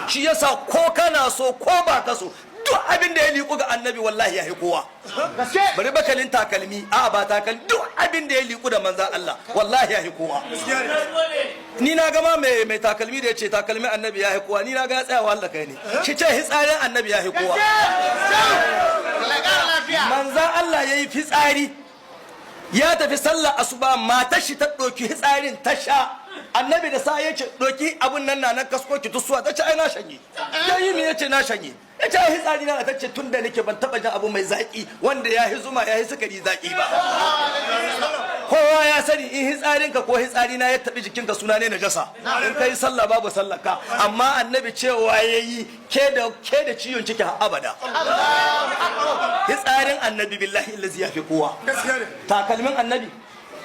shi yasa ko kana so ko ba ka so duk abin da ya liku ga annabi wallahi ya yi kowa. Bari bakalin takalmi a ba takalmi duk abin da ya liku da manzan Allah wallahi ya yi kowa. Ni na gama mai takalmi da ya ce takalmi annabi ya yi kowa, ni na ga ya tsaya wahala kai ne shi ce hitsarin annabi ya yi kowa. Manzan Allah ya yi fitsari ya tafi sallar asuba, matar shi ta ɗauki hitsarin ta sha. Annabi da sa ya ce ɗauki abun nan na kasko ki tusuwa, ta ce ai na shanye. Ya yi mi ya ce na shanye. Ya ce ai hitsari na ta ce tun da nake ban taɓa jin abu mai zaƙi wanda ya yi zuma ya yi sukari zaƙi ba. Kowa ya sani in hitsarinka ko hitsari na ya taɓi jikinka suna ne najasa. In ka yi sallah babu sallaka, amma annabi cewa ya yi ke da ciwon ciki har abada. Hitsarin annabi billahi illazi ya fi kowa.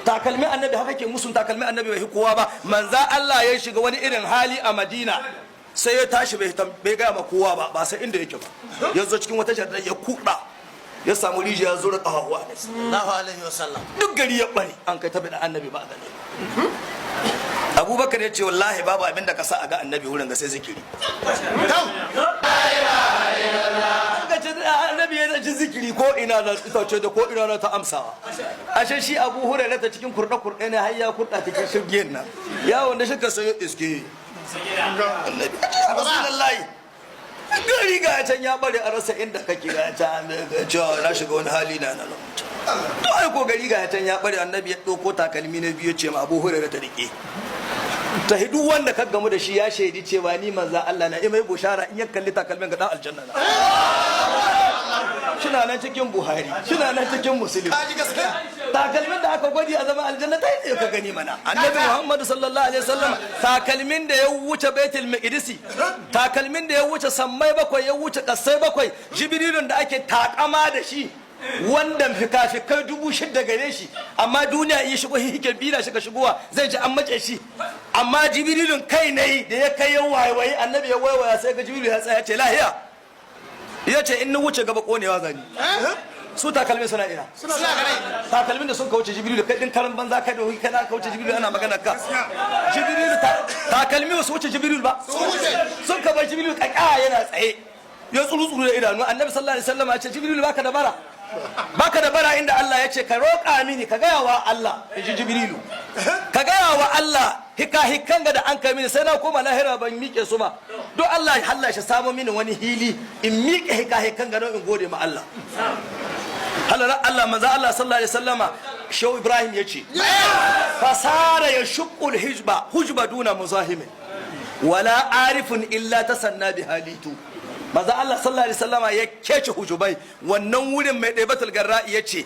Takalmin annabi haka ke musun takalmin annabi bai kowa ba. Manza Allah ya shiga wani irin hali a Madina sai ya tashi bai gaya ma kowa ba sai inda yake ba. Ya zo cikin wata jardar ya kuɗa ya samu rijiya zo da ƙahawa duk gari ya bari an kai tabi da annabi ba gane. Abubakar ya ce wallahi babu abin da ka sa a ga annabi wurin ga sai zikiri. Annabi ya ji zikiri ko ina na itace da ko ina na ta amsawa. Ashe shi Abu Hurairah ta cikin kurɗe ne har ya kurɗa cikin shirgin nan ya wanda shi ka sayo iske annabi rasulullahi gari ga can ya bare a rasa inda kake ga ta cewa na shiga wani hali na nan to ai ko gari ga can ya bare annabi ya dauko takalmi na biyu ce ma Abu Hurairah ta rike ta hidu wanda ka gamu da shi ya shaidi cewa ni manzo Allah na mai bushara in ya kalli takalmin ga dan aljanna na. Shina nan cikin Buhari, shina nan cikin Muslim. Takalmin da aka gwadi a zama aljanna ta yi ka gani mana. Annabi Muhammad sallallahu alaihi wasallam takalmin da ya wuce Baitul Maqdis, takalmin da ya wuce sammai bakwai, ya wuce kasai bakwai, Jibrilun da ake takama da shi wanda fikafikai 6,000 gare shi, amma duniya iya shigo hike bina shiga shigowa zai ji an mace shi, amma Jibrilun kai ne da ya kai yan waiwayi annabi ya waiwaya sai ga Jibrilu ya tsaya ce lahiya. Ya ce in wuce gaba konewa zani. Su takalmin suna ina takalmin da sun ka wuce Jibrilu kai din karan banza kai da wuri kana ka wuce Jibrilu ana magana ka. Jibrilu takalmi su wuce Jibrilu ba sun ka bar Jibrilu kaka yana tsaye ya tsuru da idanu. Annabi sallallahu alaihi wasallam ya ce Jibrilu baka da bara inda Allah ya ce ka roƙa mini ka gaya wa Allah. Ji Jibrilu ka gaya wa Allah hika-hikan ga da an kai mini sai na koma lahira ban miƙe su ba don Allah ya halla shi samu mini wani hili in miƙe hika-hikan ga don in gode ma Allah. Halar Allah manzo Allah sallallahu alaihi wasallama Shehu Ibrahim ya ce fasara ya shuqqul hujba duna muzahimin wala arifun illa tasanna bi halitu. Manzo Allah sallallahu alaihi wasallama ya kece hujubai wannan wurin mai ɗaibatul garra'i ya ce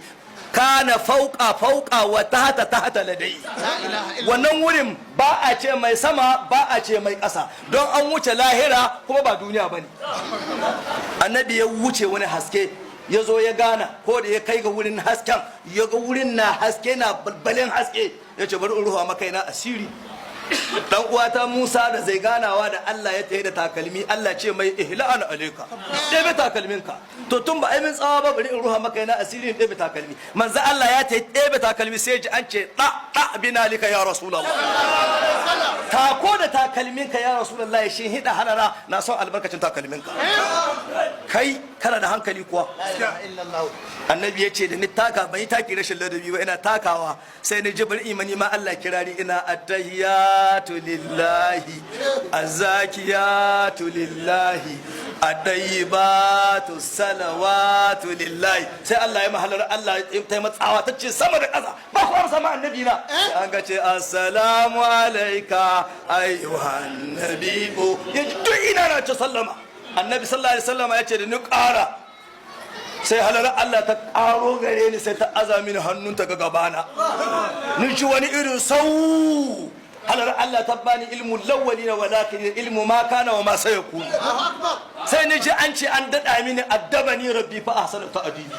kana fauka wa tahta ladai. Wannan wurin ba a ce mai sama ba a ce mai ƙasa don an wuce lahira kuma ba duniya bane. Annabi ya wuce wani haske ya zo ya gana ko da ya kai ga wurin hasken ya ga wurin na haske na balbalin haske ya ce bari in ruwa maka ina asiri. Dan uwata Musa da zai ganawa da Allah ya tayi da takalmi Allah ce mai ihla'an alayka ɗebe takalminka to tun ba ai min tsawa ba bari in ruha maka yana asirin ɗebe takalmi. Manzo Allah ya tayi ɗebe takalmi sai ji an ce da binalika ya rasulullah tako da takalminka ya rasulullah shin hida halala na son albarkacin takalminka kai kana da hankali kuwa. Annabi ya ce da ni taka bai taki rashin ladabi ba ina takawa sai ni ji bari imani ma Allah kirari ina attahiyatu lillahi azzakiyatu lillahi at-tayyibatu salawatu lillahi sai Allah ya mahalar Allah ya tayi matsawa tace sama da ƙasa ba ku amsa ma annabi na an ga ce assalamu alayka ayyuhan nabiyyu yaji duk ina na ce sallama. Annabi sallallahu alaihi wasallam ya ce da ni ƙara sai halar Allah ta ƙaro gare ni sai ta aza mini hannunta ga gabana ni ci wani irin sau. Halar Allah ta bani ilmu lawwali na walakin ilmu ma kana wa ma sayakun. Sai ni ji an ce an dada mini addabani rabbi fa ahsana ta'dibi.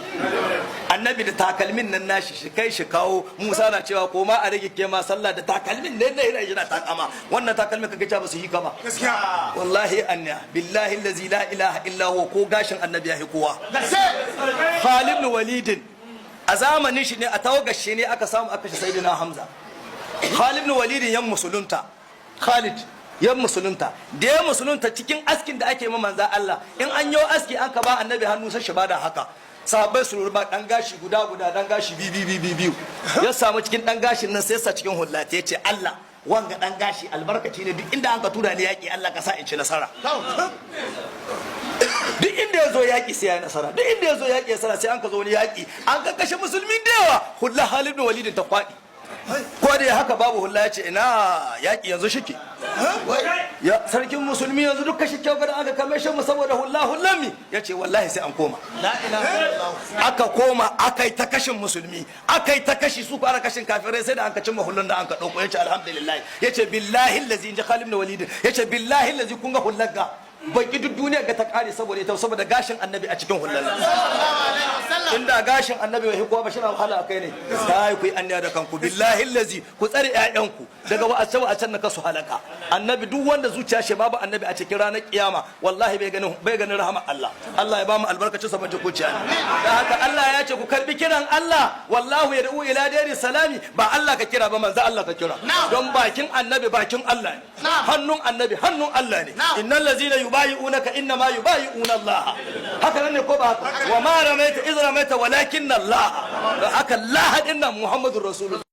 Annabi da takalmin nan nashi shi kai shi kawo Musa na cewa ko ma a rage ke ma sallah da takalmin ne yana takama wannan takalmin kaga ta ba su yi kama gaskiya wallahi anna billahi allazi la ilaha illa huwa ko gashin annabi ya kowa. Khalid ibn Walid a zamanin shi ne a tawagar shi ne aka samu aka shi sayyidina Hamza. Khalid ibn Walid yan musulunta Khalid yan musulunta da ya musulunta cikin askin da ake ma manza Allah in an yi aski an ka ba annabi hannu sai shi bada haka sahabbai su ruba dan gashi guda dan gashi biyu ya samu cikin dan gashin nan sai sa cikin hullata yace Allah wanga dan gashi albarkaci ne duk inda an ka tura ni yaki Allah ka sa in ci nasara duk inda ya zo yaki sai ya nasara duk inda ya zo yaki ya nasara sai an ka zo wani yaki an ka kashe musulmi da yawa hulla Khalid bin Walid ta kwadi ko da haka babu hulla ya ce ina yaki yanzu shike ya sarkin musulmi yanzu duk kashe kyau kada aka kame shi mu saboda hulla mi yace wallahi sai an koma la ilaha illallah aka koma akai ta kashin musulmi akai ta kashi su fara kashin kafirai sai da an ka cimma hullan da an ka dauko yace alhamdulillah yace billahi allazi inja Khalid ibn Walid yace billahi allazi kun ga hullaga baki duk duniya ga ta kare saboda gashin annabi a cikin hullan inda gashin annabi bai hikuwa ba shi na wahala akai ne sai ku yi anniya da kanku billahi allazi ku tsare ƴaƴanku daga wa'ace na kasu halaka annabi duk wanda zuciya shi babu annabi a cikin ranar kiyama wallahi bai ganin rahama Allah ya ba mu albarkacin sa bace kuciya da haka Allah ya ce ku karbi kiran Allah wallahu yad'u ila dari salami ba Allah ka kira ba manzo Allah ka kira don bakin annabi bakin Allah ne hannun annabi hannun Allah ne innal ladzina yubayi'unaka inna ma yubayi'una Allah haka ne ko ba haka wa ma ramaita iz ramaita walakinna Allah haka Allah dinna Muhammadur Rasulullah